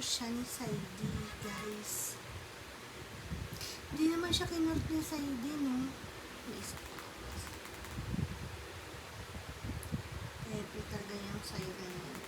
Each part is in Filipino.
siya ni Saidi, guys. Hindi naman siya kinurt ni Saidi, no? Naisip ko. Talaga yung sa'yo ganyan.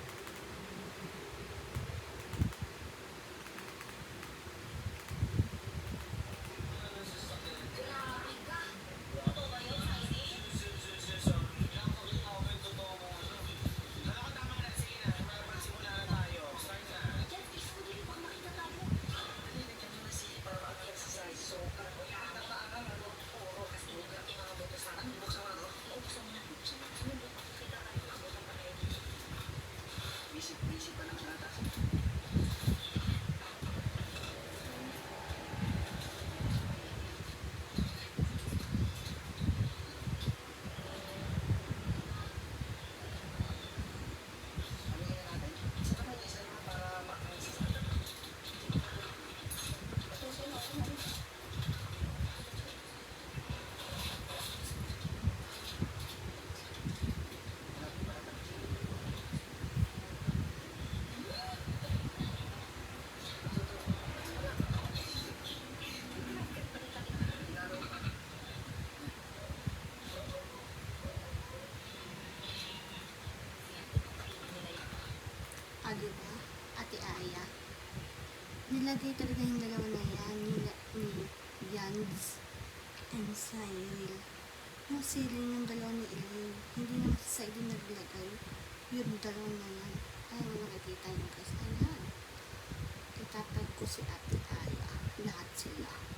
Diba? Ate Aya. Nilagay talaga yung dalawa na yan ni Yands and Cyril. Yung Cyril yung dalawa ni Elaine. Hindi naman si Cyril naglagay. Yung dalawa na yan. Ay, mo nakikita yung guys. Ayan. Itatag ko si Ate Aya. Lahat sila.